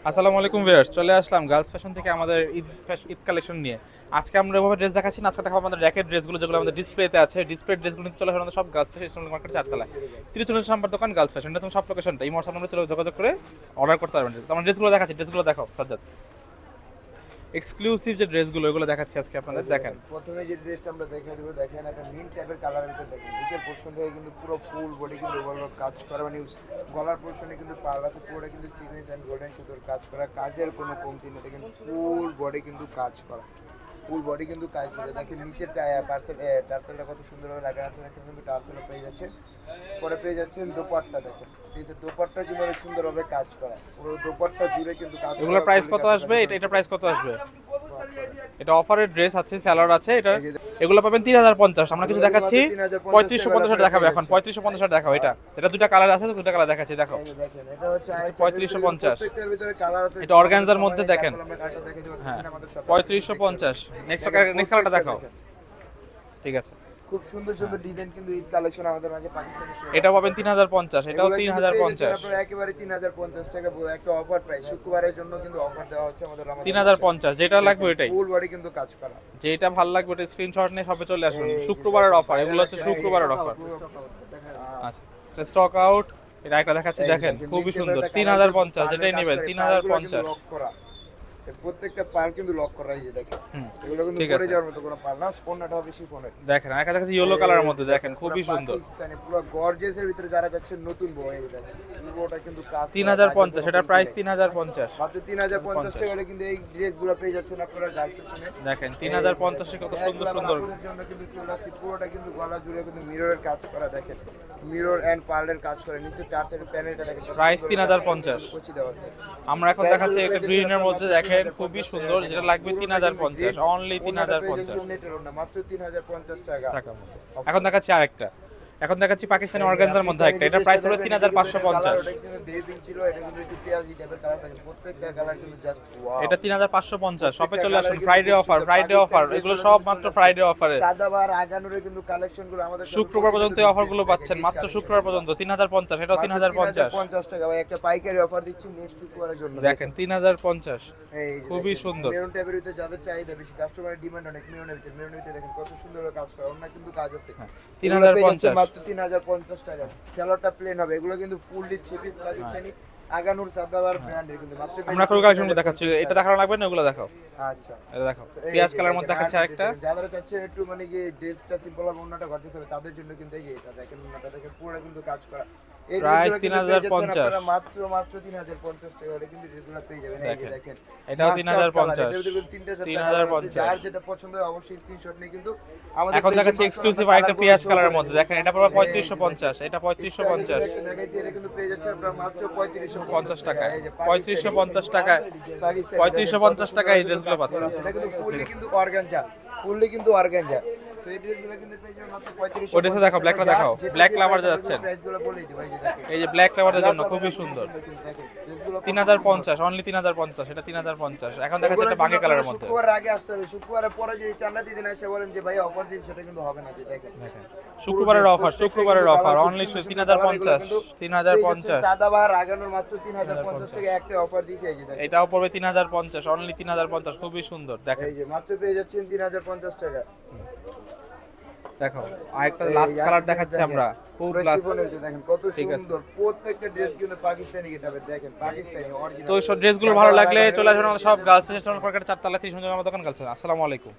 আসসালামু আলাইকুম ভিউয়ার্স, চলে আসলাম গার্লস ফ্যাশন থেকে আমাদের ঈদ কালেকশন নিয়ে। আজকে আমরা এভাবে ড্রেস দেখাচ্ছি না, আজকে দেখাবো আমাদের র্যাকেট ড্রেসগুলো যেগুলো আমাদের ডিসপ্লেতে আছে। ডিসপ্লে ড্রেসগুলো নিতে চলে আসলে আমাদের সব গার্লস ফ্যাশন ইসলামিক মার্কেট 4 তলায় 43 নম্বর দোকান গার্লস ফ্যাশন। এটা তোমার সব লোকেশনটা এই মহসা আমরা চলে যোগাযোগ করে অর্ডার করতে পারবেন। আমরা ড্রেসগুলো দেখাচ্ছি, ড্রেসগুলো দেখাও সাজ্জাদ। এক্সক্লুসিভ যে ড্রেসগুলো এগুলো দেখাচ্ছি আজকে আপনাদের। দেখেন প্রথমে যে ড্রেসটা আমরা দেখিয়ে দেবো, দেখেন একটা মিন টাইপের কালারের ভিতরে দেখেন বুকের পোর্শন থেকে কিন্তু পুরো ফুল বডি কিন্তু ওভারঅল কাজ করা, মানে গলার পোর্শনে কিন্তু পার্লাতে পুরোটা কিন্তু সিকোয়েন্স এন্ড গোল্ডেন সুতোর কাজ করা, কাজের কোনো কমতি নেই। দেখেন ফুল বডি কিন্তু কাজ করা, ফুল বডি কিন্তু কাজ করে। দেখেন নিচের টার্সেলটা কত সুন্দরভাবে লাগানো আছে, দেখেন কিন্তু টার্সেল পেয়ে যাচ্ছে। পরে পেয়ে যাচ্ছেন দোপাট্টা, দেখেন এই যে দোপাট্টা কিন্তু অনেক সুন্দরভাবে কাজ করা, পুরো দোপাট্টা জুড়ে কিন্তু কাজ। এগুলোর প্রাইস কত আসবে? এটা প্রাইস কত আসবে? এটা অফারের ড্রেস আছে, স্যালাড আছে। এটা এগুলো পাবেন 3050। আমরা কিছু দেখাচ্ছি 3550 দেখাবো এখন। 3550 দেখাও। এটা দুটো কালার আছে, দুটো কালার দেখাচ্ছি, দেখো। দেখেন এটা হচ্ছে 3550, প্রত্যেকটার ভিতরে কালার আছে। এটা অর্গানজার মধ্যে দেখেন। আমরা কালারটা দেখাই দেব, হ্যাঁ, আমাদের সব 3550। নেক্সট কালারটা দেখাও। ঠিক আছে, খুব সুন্দর সুন্দর ডিজাইন কিন্তু ঈদ কালেকশন আমাদের মাঝে পাকিস্তানি। এটা পাবেন 3050, এটাও 3050। আপনারা একেবারে 3050 টাকা একটা অফার প্রাইস, শুক্রবারের জন্য কিন্তু অফার দেওয়া হচ্ছে আমাদের। 3050 যেটা লাগবে ওইটাই, ফুল বডি কিন্তু কাজ করা। যেটা ভালো লাগবে ওটা স্ক্রিনশট নিয়ে সবে চলে আসুন। শুক্রবারের অফার, এগুলো হচ্ছে শুক্রবারের অফার। আচ্ছা, স্টক আউট। এটা একটা দেখাচ্ছি, দেখেন খুবই সুন্দর। 3050 যেটাই নেবেন 3050। প্রত্যেকটা পার কিন্তু লক করা, এই যে দেখেন এগুলো কিন্তু পরে যাওয়ার মতো কোনো পার না, স্পন্নাটা হবে শিফনের। দেখেন একটা দেখাচ্ছি ইয়েলো কালারের মধ্যে, দেখেন খুবই সুন্দর। পাকিস্তানি পুরো গর্জিয়াসের ভিতরে যারা যাচ্ছে নতুন বউ, এই দেখেন পুরোটা কিন্তু কাজ। 3050, এটার প্রাইস 3050। মাত্র 3050 টাকা হলে কিন্তু এই ড্রেসগুলো পেয়ে যাচ্ছেন আপনারা গার্লস ফ্যাশনে। দেখেন 3050 এ কত সুন্দর সুন্দর। জন্য কিন্তু চলে আসছে, পুরোটা কিন্তু গলা জুড়ে কিন্তু মিররের কাজ করা, দেখেন মিরর এন্ড পার্লের কাজ করে। নিচে টার্সের প্যানেলটা দেখেন, প্রাইস 3050। আমরা এখন দেখাচ্ছি একটা গ্রিনের মধ্যে, দেখেন খুবই সুন্দর। যেটা লাগবে 3050, অনলি 3050 মাত্র 3050 টাকা। এখন দেখাচ্ছি আরেকটা, এখন দেখাচ্ছি পাকিস্তানি অর্গানজার মধ্যে একটা। এটা প্রাইস হলো 3550। এটা 3550। শপে চলে আসুন, ফ্রাইডে অফার, ফ্রাইডে অফার। এগুলো সব মাত্র ফ্রাইডে অফারে। সাদাবার আগানোরে কিন্তু কালেকশনগুলো আমাদের শুক্রবার পর্যন্ত এই অফারগুলো পাচ্ছেন, মাত্র শুক্রবার পর্যন্ত 3050। এটাও 3050 টাকা ভাই, একটা পাইকারি অফার দিচ্ছি নেক্সট শুক্রবারের জন্য। দেখেন 3050, এই খুবই সুন্দর। মেরুন টাইপের ভিতরে যাদের চাহিদা বেশি, কাস্টমারের ডিমান্ড অনেক মেরুনের ভিতরে দেখেন কত সুন্দর কাজ করা, ওনা কিন্তু কাজ আছে। 3050 মাত্র 3050 টাকা। সেলরটা প্লেন হবে, এগুলো কিন্তু ফুললি চিপিস পাকিস্তানি আগানুর সাদাবার ব্র্যান্ডের কিন্তু মাত্র। আমরা কোন কালেকশনগুলো দেখাচ্ছি, এটা দেখানো লাগবে না, ওগুলো দেখাও। আচ্ছা, এটা দেখাও। পেঁয়াজ কালার মধ্যে দেখাচ্ছি আরেকটা। যারা চাচ্ছেন একটু মানে কি ড্রেসটা সিম্পল হবে, ওন্নাটা গর্জিয়াস হবে, তাদের জন্য কিন্তু এই যে এটা দেখেন, ওন্নাটা দেখেন পুরো কিন্তু কাজ করা। এই প্রাইস 3050, মাত্র 3050 টাকা হলে কিন্তু ড্রেসগুলো পেয়ে যাবেন। এই যে দেখেন এটাও 3050, এটার ভিতরে তিনটা 3050। যার যেটা পছন্দ হয় অবশ্যই স্ক্রিনশট নিয়ে কিন্তু আমাদের। এখন দেখাচ্ছি এক্সক্লুসিভ আরেকটা পেঁয়াজ কালারের মধ্যে, দেখেন এটা পুরো 3550। এটা 3550 দেখাইছি, এটা কিন্তু পেয়ে যাচ্ছে আপনারা মাত্র 3550 টাকা। 3550 টাকায়, 3550 টাকায় এই ড্রেসগুলো পাচ্ছেন। এটা কিন্তু ফুললি কিন্তু অর্গানজা, ফুললি কিন্তু অর্গানজা। সো এই ড্রেসগুলো কিন্তু পেয়ে যাবেন মাত্র 3500। ওই ড্রেসটা দেখাও, ব্ল্যাকটা দেখাও। ব্ল্যাক লাভার যাচ্ছেন, প্রাইসগুলো বলেই দিই ভাই, যে দেখেন এই যে ব্ল্যাক লাভারের জন্য খুবই সুন্দর। 3050, অনলি 3050। এটা 3050। এখন দেখাচ্ছি একটা বাঙ্গি কালারের মধ্যে। শুক্রবার আগে আসতে হবে, শুক্রবারের পরে যদি চান্নাতি দিন এসে বলেন যে ভাই অফার দিন, সেটা কিন্তু হবে না। যে দেখেন শুক্রবারের অফার, শুক্রবারের অফার, অনলি 3050। 3050 সাদাবাহার আগানোর মাত্র 3050 টাকা একটা অফার দিয়েছে। এই যে দেখেন এটাও পড়বে 3050, অনলি 3050। খুবই সুন্দর, দেখেন এই যে মাত্র পেয়ে যাচ্ছেন 3050 টাকা। দেখো আরেকটা লাস্ট কালার দেখাচ্ছি আমরা, খুব লাস্ট। দেখেন কত সুন্দর, প্রত্যেকটা ড্রেস কিন্তু পাকিস্তানি গেটাবে, দেখেন পাকিস্তানি অরিজিনাল। তো সব ড্রেসগুলো ভালো লাগলে চলে আসবেন আমাদের সব গার্লস ফ্যাশন মার্কেট 4 তলা 30 নম্বর দোকান গার্লস। আসসালামু আলাইকুম।